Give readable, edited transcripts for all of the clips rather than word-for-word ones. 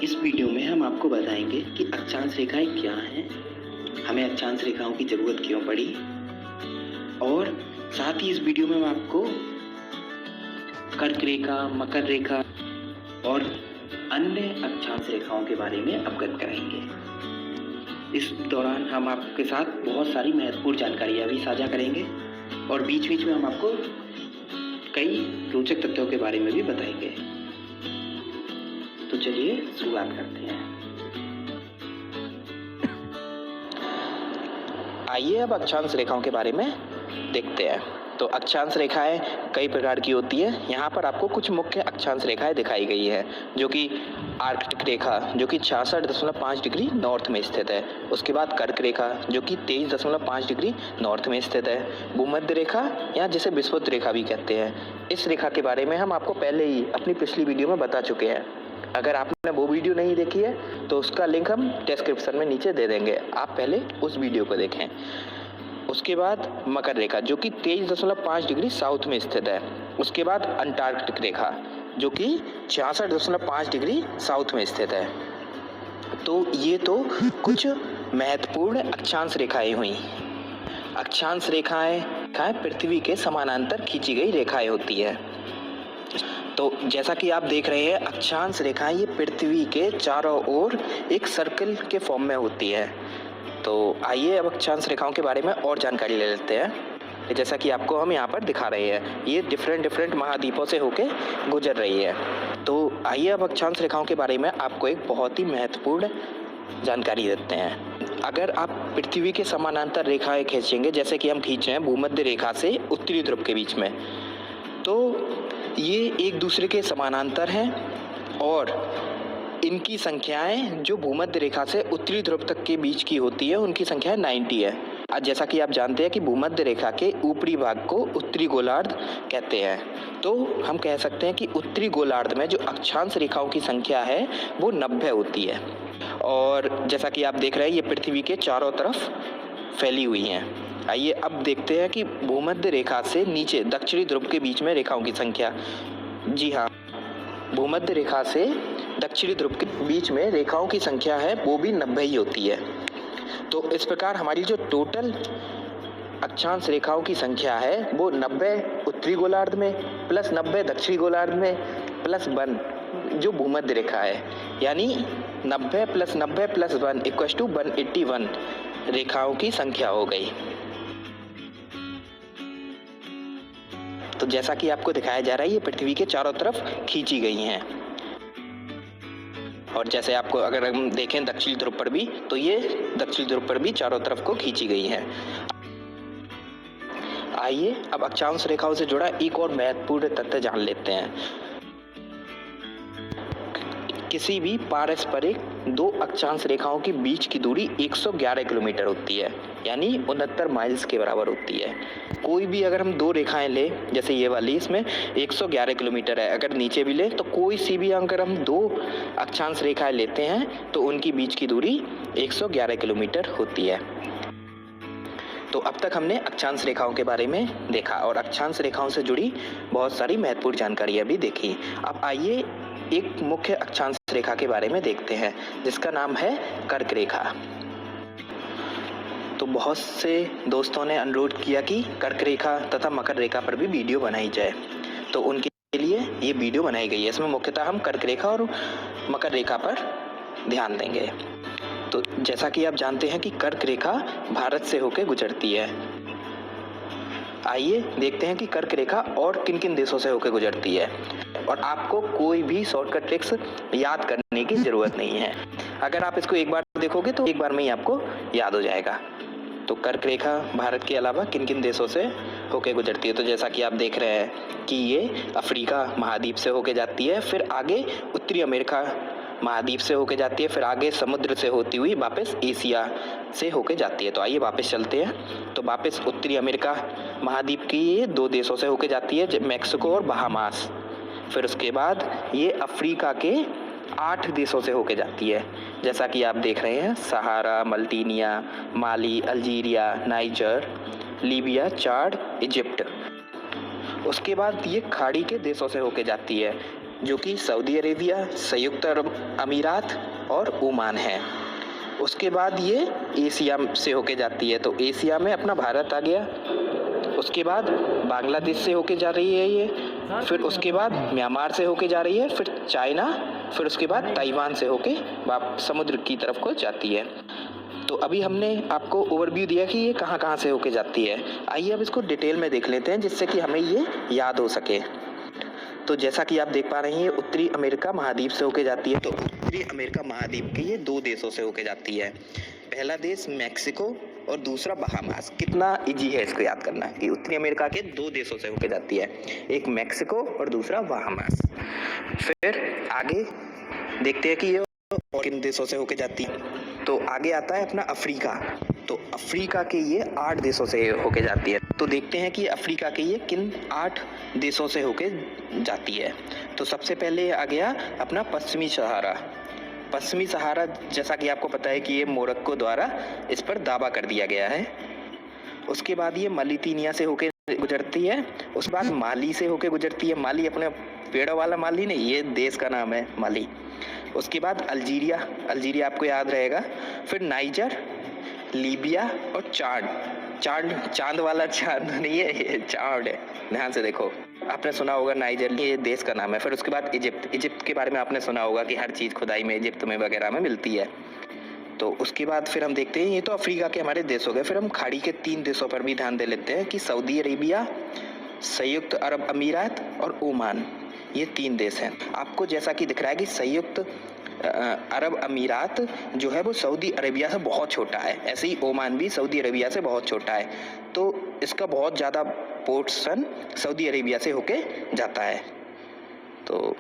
इस वीडियो में हम आपको बताएंगे कि अक्षांश रेखाएं क्या हैं, हमें अक्षांश रेखाओं की ज़रूरत क्यों पड़ी और साथ ही इस वीडियो में हम आपको कर्क रेखा, मकर रेखा और अन्य अक्षांश रेखाओं के बारे में अवगत कराएंगे। इस दौरान हम आपके साथ बहुत सारी महत्वपूर्ण जानकारियाँ भी साझा करेंगे और बीच बीच में हम आपको कई रोचक तथ्यों के बारे में भी बताएंगे। तो चलिए शुरुआत करते हैं। आइए अब अक्षांश रेखाओं के बारे में देखते हैं। तो अक्षांश रेखाएं कई प्रकार की होती है। यहाँ पर आपको कुछ मुख्य अक्षांश रेखाएं दिखाई गई है, जो कि आर्कटिक रेखा जो कि 66.5 डिग्री नॉर्थ में स्थित है। उसके बाद कर्क रेखा जो कि 23.5 डिग्री नॉर्थ में स्थित है। भूमध्य रेखा या जिसे विषुवत रेखा भी कहते हैं, इस रेखा के बारे में हम आपको पहले ही अपनी पिछली वीडियो में बता चुके हैं। अगर आपने वो वीडियो नहीं देखी है तो उसका लिंक हम डिस्क्रिप्शन में नीचे दे देंगे, आप पहले उस वीडियो को देखें। उसके बाद मकर रेखा जो कि 23.5 डिग्री साउथ में स्थित है। उसके बाद अंटार्कटिक रेखा जो कि 66.5 डिग्री साउथ में स्थित है। तो ये तो कुछ महत्वपूर्ण अक्षांश रेखाएं हुई। अक्षांश रेखाएं पृथ्वी के समानांतर खींची गई रेखाएं होती है। तो जैसा कि आप देख रहे हैं, अक्षांश रेखाएं ये पृथ्वी के चारों ओर एक सर्कल के फॉर्म में होती है। तो आइए अब अक्षांश रेखाओं के बारे में और जानकारी ले लेते हैं। जैसा कि आपको हम यहाँ पर दिखा रहे हैं, ये डिफरेंट महाद्वीपों से होके गुजर रही है। तो आइए अब अक्षांश रेखाओं के बारे में आपको एक बहुत ही महत्वपूर्ण जानकारी देते हैं। अगर आप पृथ्वी के समानांतर रेखाएं खींचेंगे, जैसे कि हम खींच रहे हैं भूमध्य रेखा से उत्तरी ध्रुव के बीच में, तो ये एक दूसरे के समानांतर हैं और इनकी संख्याएं जो भूमध्य रेखा से उत्तरी ध्रुव तक के बीच की होती है, उनकी संख्या 90 है। आज जैसा कि आप जानते हैं कि भूमध्य रेखा के ऊपरी भाग को उत्तरी गोलार्ध कहते हैं, तो हम कह सकते हैं कि उत्तरी गोलार्ध में जो अक्षांश रेखाओं की संख्या है वो 90 होती है। और जैसा कि आप देख रहे हैं, ये पृथ्वी के चारों तरफ फैली हुई हैं। आइए अब देखते हैं कि भूमध्य रेखा से नीचे दक्षिणी ध्रुव के बीच में रेखाओं की संख्या। जी हाँ, भूमध्य रेखा से दक्षिणी ध्रुव के बीच में रेखाओं की संख्या है वो भी 90 ही होती है। तो इस प्रकार हमारी जो टोटल अक्षांश रेखाओं की संख्या है वो 90 उत्तरी गोलार्ध में प्लस 90 दक्षिणी गोलार्ध में प्लस 1 जो भूमध्य रेखा है, यानी 90 + 90 + 1 = 181 रेखाओं की संख्या हो गई। तो जैसा कि आपको दिखाया जा रहा है, ये पृथ्वी के चारों तरफ खींची गई हैं। और जैसे आपको अगर हम देखें दक्षिणी ध्रुव पर भी, तो ये दक्षिणी ध्रुव पर भी चारों तरफ को खींची गई हैं। आइए अब अक्षांश रेखाओं से जुड़ा एक और महत्वपूर्ण तथ्य जान लेते हैं। किसी भी पारस्परिक दो अक्षांश रेखाओं के बीच की दूरी 111 किलोमीटर होती है, यानी 69 माइल्स के बराबर होती है। कोई भी अगर हम दो रेखाएं ले, जैसे ये वाली, इसमें 111 किलोमीटर है। अगर नीचे भी ले तो कोई सी भी अगर हम दो अक्षांश रेखाएं लेते हैं तो उनकी बीच की दूरी 111 किलोमीटर होती है। तो अब तक हमने अक्षांश रेखाओं के बारे में देखा और अक्षांश रेखाओं से जुड़ी बहुत सारी महत्वपूर्ण जानकारियाँ भी देखी। अब आइए एक मुख्य अक्षांश रेखा के बारे में देखते हैं, जिसका नाम है कर्क रेखा। तो बहुत से दोस्तों ने अनुरोध किया कि कर्क रेखा तथा मकर रेखा पर भी वीडियो बनाई जाए, तो उनके लिए ये वीडियो बनाई गई है। इसमें मुख्यतः हम कर्क रेखा और मकर रेखा पर ध्यान देंगे। तो जैसा कि आप जानते हैं कि कर्क रेखा भारत से होकर गुजरती है। आइए देखते हैं कि कर्क रेखा और किन किन देशों से होकर गुजरती है। और आपको कोई भी शॉर्टकट ट्रिक्स याद करने की ज़रूरत नहीं है। अगर आप इसको एक बार देखोगे तो एक बार में ही आपको याद हो जाएगा। तो कर्क रेखा भारत के अलावा किन किन देशों से होकर गुजरती है, तो जैसा कि आप देख रहे हैं कि ये अफ्रीका महाद्वीप से होकर जाती है, फिर आगे उत्तरी अमेरिका महाद्वीप से होके जाती है, फिर आगे समुद्र से होती हुई वापस एशिया से होके जाती है। तो आइए वापस चलते हैं। तो वापस उत्तरी अमेरिका महाद्वीप की ये दो देशों से होके जाती है, मैक्सिको और बहामास। फिर उसके बाद ये अफ्रीका के 8 देशों से होके जाती है, जैसा कि आप देख रहे हैं, सहारा, मल्टीनिया, माली, अल्जीरिया, नाइजर, लीबिया, चाड, इजिप्ट। उसके बाद ये खाड़ी के देशों से होके जाती है, जो कि सऊदी अरेबिया, संयुक्त अरब अमीरात और ओमान है। उसके बाद ये एशिया से होके जाती है, तो एशिया में अपना भारत आ गया। उसके बाद बांग्लादेश से होके जा रही है ये, फिर उसके बाद म्यांमार से होके जा रही है, फिर चाइना, फिर उसके बाद ताइवान से होके समुद्र की तरफ को जाती है। तो अभी हमने आपको ओवरव्यू दिया कि ये कहाँ कहाँ से होके जाती है। आइए अब इसको डिटेल में देख लेते हैं जिससे कि हमें ये याद हो सके। तो जैसा कि आप देख पा रहे हैं, उत्तरी अमेरिका महाद्वीप से होके जाती है। तो उत्तरी अमेरिका महाद्वीप के ये 2 देशों से होके जाती है। पहला देश मैक्सिको और दूसरा बहामास। कितना इजी है इसको याद करना कि उत्तरी अमेरिका के 2 देशों से होके जाती है, एक मैक्सिको और दूसरा बहामास। फिर आगे देखते हैं कि ये और किन देशों से होके जाती है। तो आगे आता है अपना अफ्रीका। तो अफ्रीका के ये 8 देशों से होके जाती है। तो देखते हैं कि अफ्रीका के ये किन 8 देशों से होके जाती है। तो सबसे पहले आ गया अपना पश्चिमी सहारा। पश्चिमी सहारा, जैसा कि आपको पता है कि ये मोरक्को द्वारा इस पर दावा कर दिया गया है। उसके बाद ये मलितीनिया से होके गुजरती है। उसके बाद माली से होके गुजरती है। माली अपने पेड़ वाला माली नहीं, ये देश का नाम है माली। उसके बाद अल्जीरिया आपको याद रहेगा। फिर नाइजर, लीबिया और चांद वाला चांद नहीं है, ये चांद है, ध्यान से देखो। आपने सुना होगा नाइजर, ये देश का नाम है। फिर उसके बाद इजिप्ट के बारे में आपने सुना होगा कि हर चीज़ खुदाई में इजिप्ट में वगैरह में मिलती है। तो उसके बाद फिर हम देखते हैं, ये तो अफ्रीका के हमारे देश हो गए। फिर हम खाड़ी के 3 देशों पर भी ध्यान दे लेते हैं कि सऊदी अरेबिया, संयुक्त अरब अमीरात और ओमान, ये 3 देश हैं। आपको जैसा कि दिख रहा है कि संयुक्त अरब अमीरात जो है वो सऊदी अरेबिया से बहुत छोटा है, ऐसे ही ओमान भी सऊदी अरेबिया से बहुत छोटा है। तो इसका बहुत ज़्यादा पोर्शन सऊदी अरेबिया से होके जाता है। तो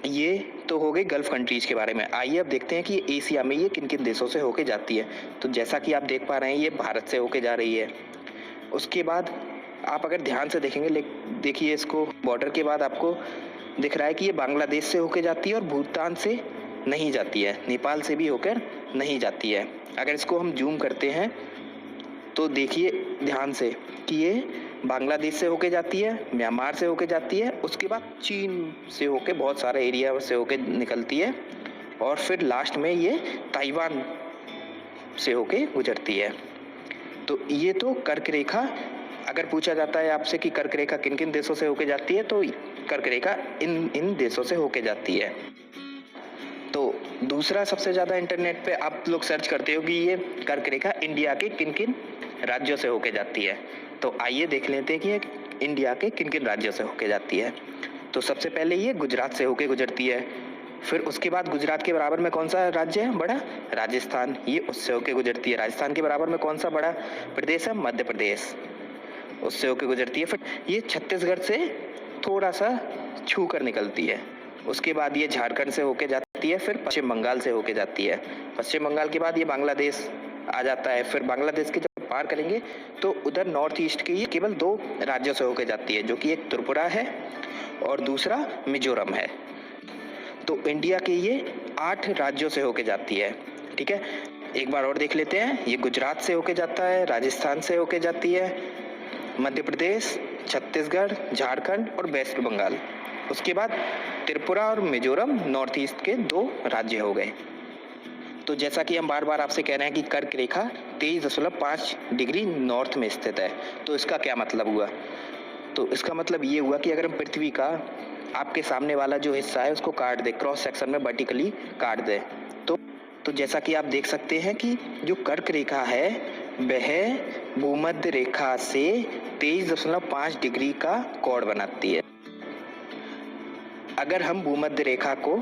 ये तो हो गई गल्फ कंट्रीज के बारे में। आइए अब देखते हैं कि एशिया में ये किन किन देशों से होके जाती है। तो जैसा कि आप देख पा रहे हैं, ये भारत से होके जा रही है। उसके बाद आप अगर ध्यान से देखेंगे, देखिए इसको, बॉर्डर के बाद आपको दिख रहा है कि ये बांग्लादेश से होके जाती है और भूटान से नहीं जाती है, नेपाल से भी होकर नहीं जाती है। अगर इसको हम जूम करते हैं तो देखिए ध्यान से कि ये बांग्लादेश से होके जाती है, म्यांमार से होके जाती है, उसके बाद चीन से होके बहुत सारे एरिया से होके निकलती है और फिर लास्ट में ये ताइवान से होके गुजरती है। तो ये तो कर्क रेखा, अगर पूछा जाता है आपसे कि कर्क रेखा किन किन देशों से होके जाती है, तो कर्क रेखा इन देशों से होके जाती है। तो दूसरा सबसे ज़्यादा इंटरनेट पे आप लोग सर्च करते हो कि ये कर्क रेखा इंडिया के किन किन राज्यों से होके जाती है। तो आइए देख लेते हैं कि ये इंडिया के किन किन राज्यों से होके जाती है। तो सबसे पहले ये गुजरात से होके गुजरती है। फिर उसके बाद गुजरात के बराबर में कौन सा राज्य है बड़ा? राजस्थान, ये उससे होके गुजरती है। राजस्थान के बराबर में कौन सा बड़ा प्रदेश है? मध्य प्रदेश, उससे होके गुजरती है। फिर ये छत्तीसगढ़ से थोड़ा सा छू कर निकलती है। उसके बाद ये झारखंड से होके जाती है। फिर पश्चिम बंगाल से होके जाती है। पश्चिम बंगाल के बाद ये बांग्लादेश आ जाता है। फिर बांग्लादेश के जब पार करेंगे तो उधर नॉर्थ ईस्ट के ये केवल 2 राज्यों से होके जाती है, जो कि एक त्रिपुरा है और दूसरा मिजोरम है। तो इंडिया के ये 8 राज्यों से होके जाती है। ठीक है, एक बार और देख लेते हैं। ये गुजरात से होके जाता है, राजस्थान से होके जाती है, मध्य प्रदेश, छत्तीसगढ़, झारखंड और वेस्ट बंगाल। उसके बाद त्रिपुरा और मिजोरम नॉर्थ ईस्ट के 2 राज्य हो गए। तो जैसा कि हम बार बार आपसे कह रहे हैं कि कर्क रेखा 23.5 डिग्री नॉर्थ में स्थित है। तो इसका क्या मतलब हुआ? तो इसका मतलब ये हुआ कि अगर हम पृथ्वी का आपके सामने वाला जो हिस्सा है उसको काट दे, क्रॉस सेक्शन में वर्टिकली काट दे, तो जैसा कि आप देख सकते हैं कि जो कर्क रेखा है वह भूमध्य रेखा से 23.5 डिग्री का कोण बनाती है। अगर हम भूमध्य रेखा को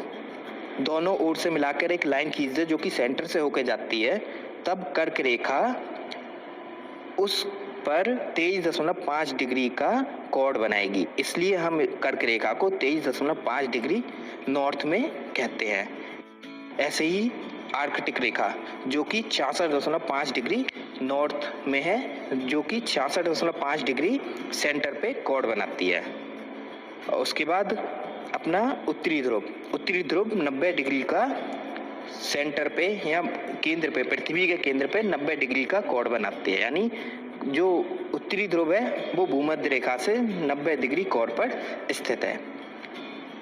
दोनों ओर से मिलाकर एक लाइन खींच दे जो कि सेंटर से होकर जाती है, तब कर्क रेखा उस पर 23.5 डिग्री का कोण बनाएगी। इसलिए हम कर्क रेखा को 23.5 डिग्री नॉर्थ में कहते हैं। ऐसे ही आर्कटिक रेखा जो कि 66.5 डिग्री नॉर्थ में है, जो कि 66.5 डिग्री सेंटर पे कोण बनाती है। और उसके बाद अपना उत्तरी ध्रुव 90 डिग्री का सेंटर पे या केंद्र पे, पृथ्वी के केंद्र पे 90 डिग्री का कोण बनाती है। यानी जो उत्तरी ध्रुव है वो भूमध्य रेखा से 90 डिग्री कोण पर स्थित है।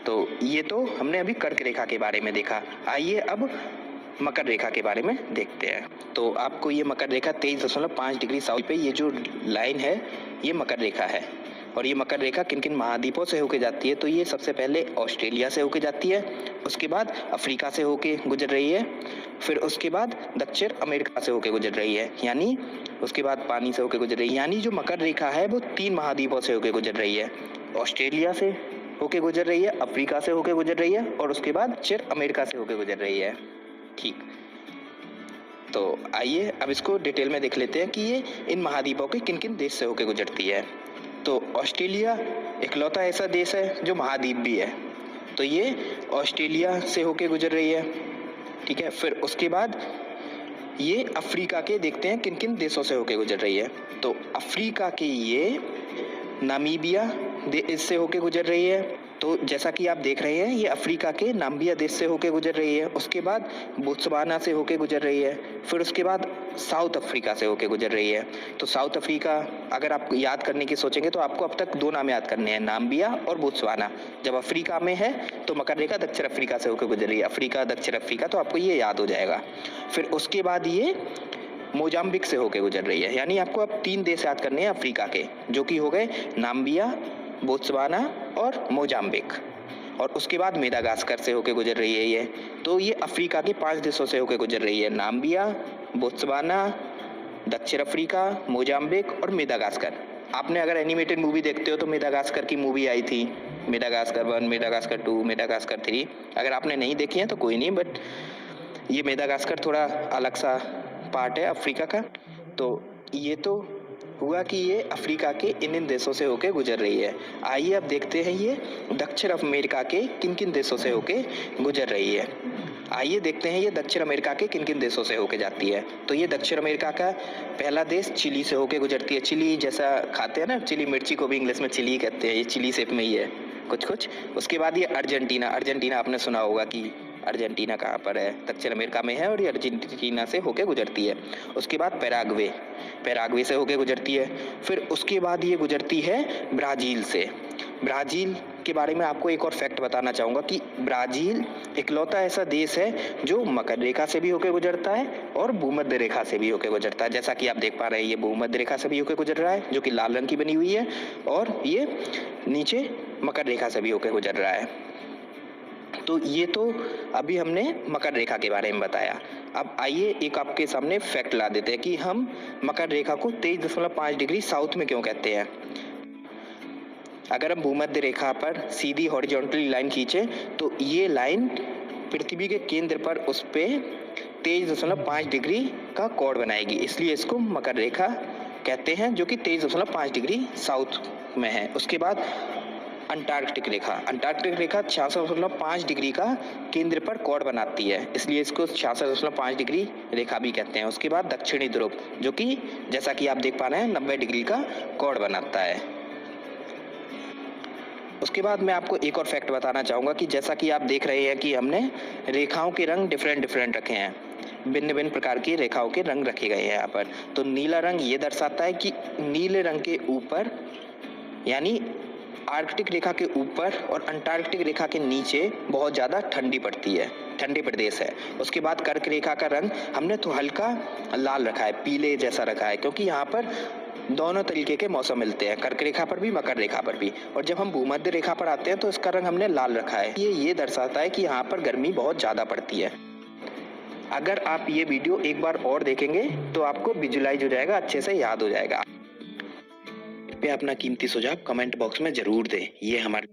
तो ये तो हमने अभी कर्क रेखा के बारे में देखा। आइए अब मकर रेखा के बारे में देखते हैं। तो आपको ये मकर रेखा 23.5 डिग्री साउथ पे ये जो लाइन है ये मकर रेखा है। और ये मकर रेखा किन किन महाद्वीपों से होके जाती है? तो ये सबसे पहले ऑस्ट्रेलिया से होके जाती है, उसके बाद अफ्रीका से होके गुजर रही है, फिर उसके बाद दक्षिण अमेरिका से होके गुजर रही है, यानी उसके बाद पानी से होके गुजर रही है। यानी जो मकर रेखा है वो 3 महाद्वीपों से होके गुजर रही है। ऑस्ट्रेलिया से होके गुजर रही है, अफ्रीका से होके गुजर रही है और उसके बाद दक्षिण अमेरिका से होके गुजर रही है। ठीक, तो आइए अब इसको डिटेल में देख लेते हैं कि ये इन महाद्वीपों के किन किन देश से होके गुजरती है। तो ऑस्ट्रेलिया इकलौता ऐसा देश है जो महाद्वीप भी है, तो ये ऑस्ट्रेलिया से होके गुजर रही है। ठीक है, फिर उसके बाद ये अफ्रीका के देखते हैं किन किन देशों से होके गुजर रही है। तो अफ्रीका के ये नामीबिया देश से होके गुजर रही है। तो जैसा कि आप देख रहे हैं ये अफ्रीका के नामीबिया देश से होके गुजर रही है, उसके बाद बोत्सवाना से होके गुजर रही है, फिर उसके बाद साउथ अफ्रीका से होके गुजर रही है। तो साउथ अफ्रीका अगर आप याद करने की सोचेंगे तो आपको अब तक 2 नाम याद करने हैं, नामीबिया और बोत्सवाना। जब अफ्रीका में है तो मकर रेखा दक्षिण अफ्रीका से होकर गुजर रही है, अफ्रीका दक्षिण अफ्रीका, तो आपको ये याद हो जाएगा। फिर उसके बाद ये मोजाम्बिक से होकर गुजर रही है, यानी आपको अब 3 देश याद करने हैं अफ्रीका के, जो कि हो गए नामीबिया, बोत्सवाना और मोजाम्बिक। और उसके बाद मेडागास्कर से होकर गुजर रही है ये। तो ये अफ्रीका के 5 देशों से होकर गुजर रही है, नामीबिया, बोत्सवाना, दक्षिण अफ्रीका, मोजाम्बिक और मेडागास्कर। आपने अगर एनिमेटेड मूवी देखते हो तो मेडागास्कर की मूवी आई थी, मेडागास्कर 1, मेडागास्कर 2, मेडागास्कर 3। अगर आपने नहीं देखी है तो कोई नहीं, बट ये मेडागास्कर थोड़ा अलग सा पार्ट है अफ्रीका का। तो ये तो हुआ कि ये अफ्रीका के इन देशों से होके गुजर रही है। आइए अब देखते हैं ये दक्षिण अमेरिका के किन किन देशों से होके गुजर रही है। आइए देखते हैं ये दक्षिण अमेरिका के किन किन देशों से होके जाती है। तो ये दक्षिण अमेरिका का पहला देश चिली से होके गुजरती है। चिली जैसा खाते हैं ना, चिली मिर्ची को भी इंग्लिश में चिली कहते हैं, ये चिली शेप में ही है कुछ कुछ। उसके बाद ये अर्जेंटीना, अर्जेंटीना आपने सुना होगा कि अर्जेंटीना कहाँ पर है, दक्षिण अमेरिका में है और ये अर्जेंटीना से होके गुजरती है। उसके बाद पैराग्वे, पैराग्वे से होके गुजरती है। फिर उसके बाद ये गुजरती है ब्राज़ील से। ब्राज़ील के बारे में आपको एक और फैक्ट बताना चाहूँगा कि ब्राज़ील इकलौता ऐसा देश है जो मकर रेखा से भी होकर गुजरता है और भूमध्य रेखा से भी होकर गुजरता है। जैसा कि आप देख पा रहे हैं ये भूमध्य रेखा से भी होकर गुजर रहा है, जो कि लाल रंग की बनी हुई है, और ये नीचे मकर रेखा से भी होकर गुजर रहा है। तो ये तो अभी हमने मकर रेखा के बारे में बताया। अब आइए एक आपके सामने फैक्ट ला देते हैं कि हम मकर रेखा को 23.5 डिग्री साउथ में क्यों कहते हैं। अगर हम भूमध्य रेखा पर सीधी हॉरिजॉन्टल लाइन खींचे तो ये लाइन पृथ्वी के केंद्र पर उस पे 23.5 डिग्री का कोण बनाएगी, इसलिए इसको मकर रेखा कहते हैं, जो कि 23.5 डिग्री साउथ में है। उसके बाद अंटार्कटिक रेखा, अंटार्कटिक रेखा 66.5 डिग्री का केंद्र पर कोण बनाती है, इसलिए इसको 66.5 डिग्री रेखा भी कहते हैं। उसके बाद दक्षिणी ध्रुव, जो कि जैसा कि आप देख पा रहे हैं 90 डिग्री का कोण बनाता है। उसके बाद मैं आपको एक और फैक्ट बताना चाहूँगा कि जैसा कि आप देख रहे हैं कि हमने रेखाओं के रंग डिफरेंट रखे हैं, भिन्न भिन्न प्रकार की रेखाओं के रंग रखे गए हैं यहाँ पर। तो नीला रंग ये दर्शाता है कि नीले रंग के ऊपर, यानी आर्कटिक रेखा के ऊपर और अंटार्कटिक रेखा के नीचे बहुत ज़्यादा ठंडी पड़ती है, ठंडे प्रदेश है। उसके बाद कर्क रेखा का रंग हमने तो हल्का लाल रखा है, पीले जैसा रखा है, क्योंकि यहाँ पर दोनों तरीके के मौसम मिलते हैं, कर्क रेखा पर भी मकर रेखा पर भी। और जब हम भूमध्य रेखा पर आते हैं तो इसका रंग हमने लाल रखा है। ये दर्शाता है कि यहाँ पर गर्मी बहुत ज़्यादा पड़ती है। अगर आप ये वीडियो एक बार और देखेंगे तो आपको विजुलाइज हो जाएगा, अच्छे से याद हो जाएगा। अपना कीमती सुझाव कमेंट बॉक्स में जरूर दें। ये हमारे